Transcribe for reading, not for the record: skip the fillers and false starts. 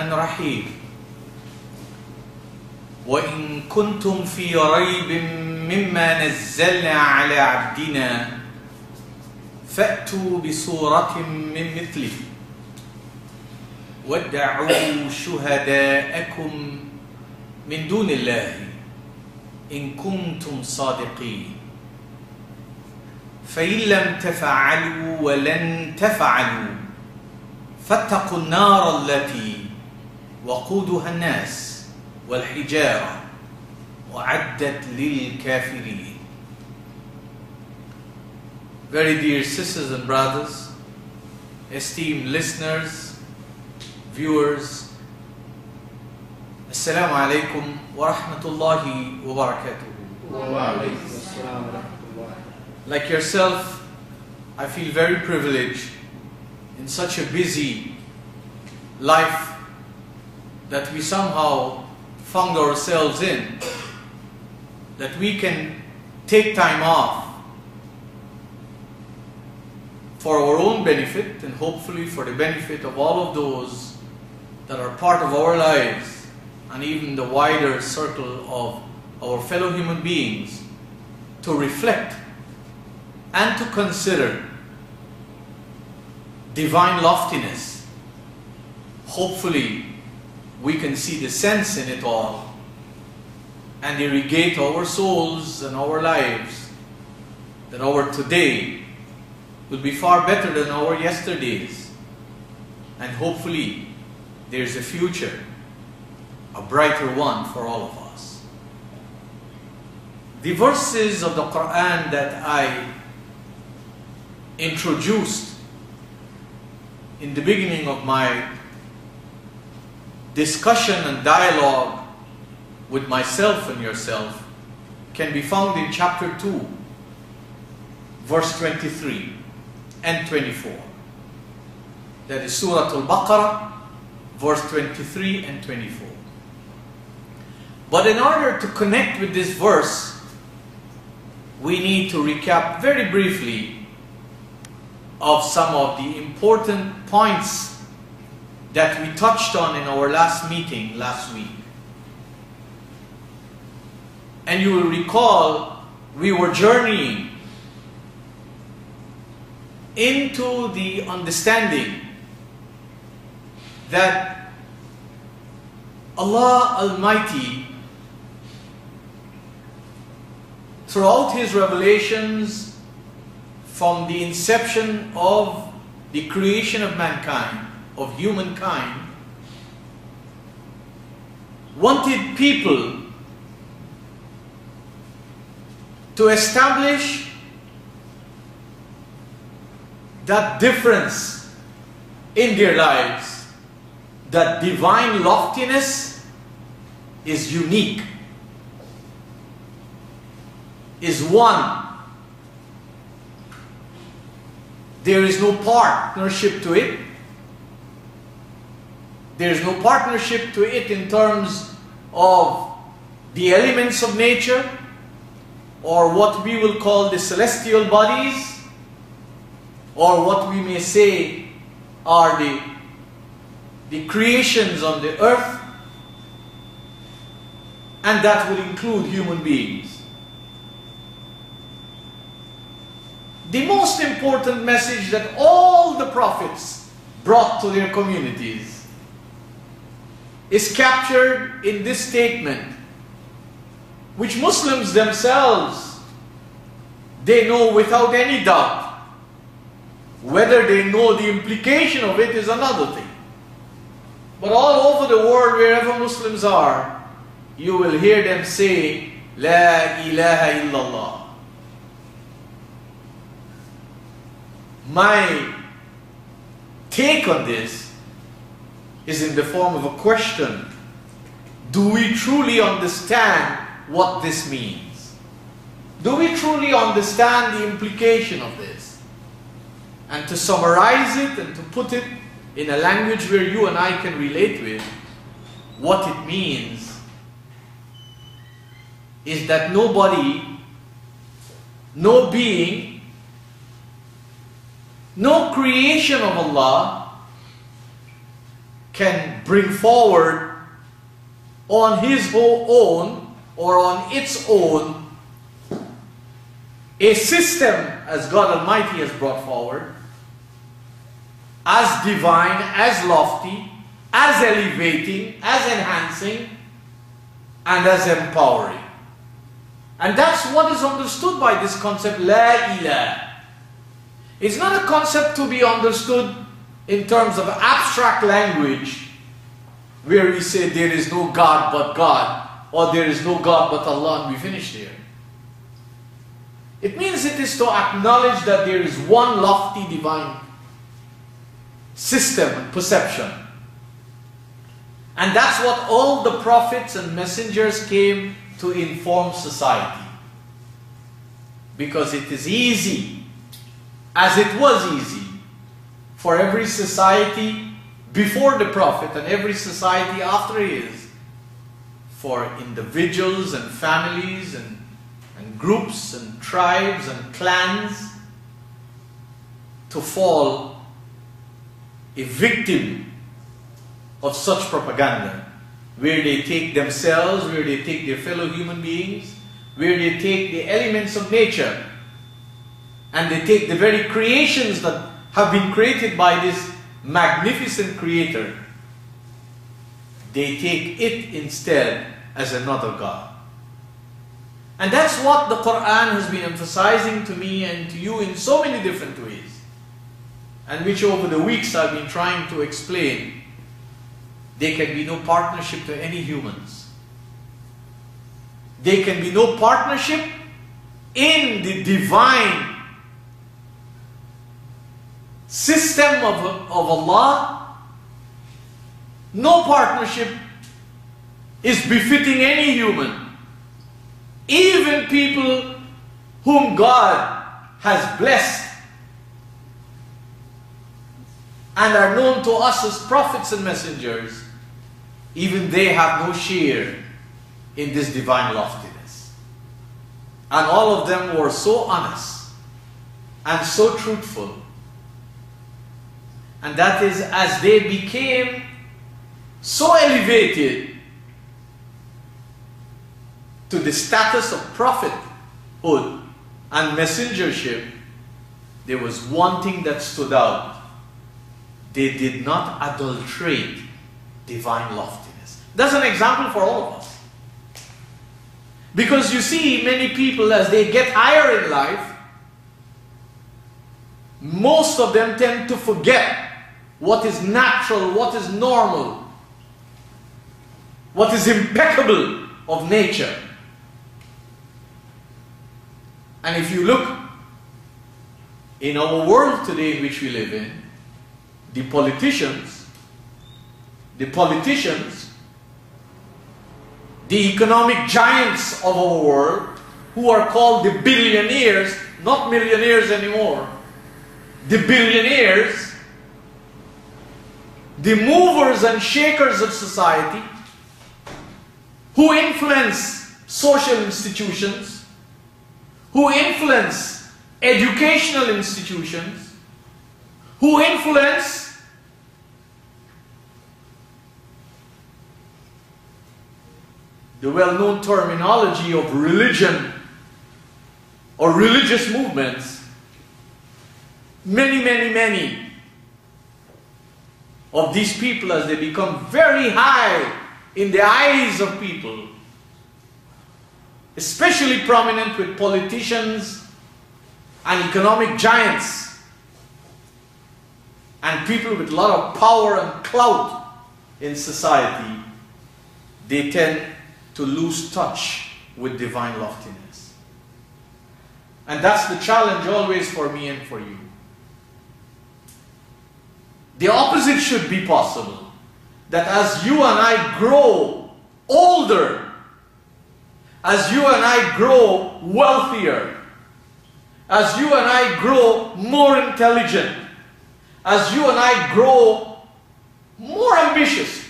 الرحمن الرحيم وإن كنتم في ريب مما نزلنا على عبدنا فأتوا بسورة من مثله وادعوا شهداءكم من دون الله إن كنتم صادقين فإن لم تفعلوا ولن تفعلوا فاتقوا النار التي وقودها الناس والحجارة وأعدت للكافرين. Very dear sisters and brothers, esteemed listeners, viewers, Assalamu alaikum wa rahmatullahi wa barakatuhu. Wa alaykum assalam wa rahmatullah. Like yourself, I feel very privileged in such a busy life that we somehow found ourselves in, that we can take time off for our own benefit and hopefully for the benefit of all of those that are part of our lives and even the wider circle of our fellow human beings, to reflect and to consider divine loftiness. Hopefully we can see the sense in it all and irrigate our souls and our lives, that our today will be far better than our yesterdays, and hopefully there's a future, a brighter one for all of us. The verses of the Qur'an that I introduced in the beginning of my discussion and dialogue with myself and yourself can be found in chapter 2, verse 23 and 24. That is Surah Al-Baqarah, verse 23 and 24. But in order to connect with this verse, we need to recap very briefly of some of the important points that we touched on in our last meeting last week. And you will recall we were journeying into the understanding that Allah Almighty, throughout His revelations from the inception of the creation of mankind, of humankind, wanted people to establish that difference in their lives, that divine loftiness is unique, is one. There is no partnership to it. There is no partnership to it in terms of the elements of nature, or what we will call the celestial bodies, or what we may say are the creations on the earth, and that would include human beings. The most important message that all the prophets brought to their communities is captured in this statement, which Muslims themselves, they know without any doubt. Whether they know the implication of it is another thing. But all over the world, wherever Muslims are, you will hear them say, La ilaha illallah. My take on this is in the form of a question. Do we truly understand what this means? Do we truly understand the implication of this? And to summarize it and to put it in a language where you and I can relate with, what it means is that nobody, no being, no creation of Allah can bring forward on his own or on its own a system as God Almighty has brought forward, as divine, as lofty, as elevating, as enhancing, and as empowering. And that's what is understood by this concept, La ilaha. It's not a concept to be understood in terms of abstract language, where we say there is no God but God, or there is no God but Allah, and we finish there. It means it is to acknowledge that there is one lofty divine system and perception. And that's what all the prophets and messengers came to inform society. Because it is easy, as it was easy, for every society before the prophet and every society after his, for individuals and families and groups and tribes and clans to fall a victim of such propaganda, where they take themselves, where they take their fellow human beings, where they take the elements of nature, and they take the very creations that have been created by this magnificent creator. They take it instead as another God. And that's what the Qur'an has been emphasizing to me and to you in so many different ways, and which over the weeks I've been trying to explain. There can be no partnership to any humans. There can be no partnership in the divine system of Allah. No partnership is befitting any human. Even people whom God has blessed and are known to us as prophets and messengers, even they have no share in this divine loftiness. And all of them were so honest and so truthful. And that is, as they became so elevated to the status of prophethood and messengership, there was one thing that stood out. They did not adulterate divine loftiness. That's an example for all of us. Because you see, many people, as they get higher in life, most of them tend to forget what is natural, what is normal, what is impeccable of nature. And if you look in our world today in which we live in, the politicians, the economic giants of our world, who are called the billionaires, not millionaires anymore, the billionaires, the movers and shakers of society, who influence social institutions, who influence educational institutions, who influence the well-known terminology of religion or religious movements. Many of these people, as they become very high in the eyes of people, especially prominent with politicians and economic giants and people with a lot of power and clout in society, they tend to lose touch with divine loftiness. And that's the challenge always for me and for you. The opposite should be possible. That as you and I grow older, as you and I grow wealthier, as you and I grow more intelligent, as you and I grow more ambitious,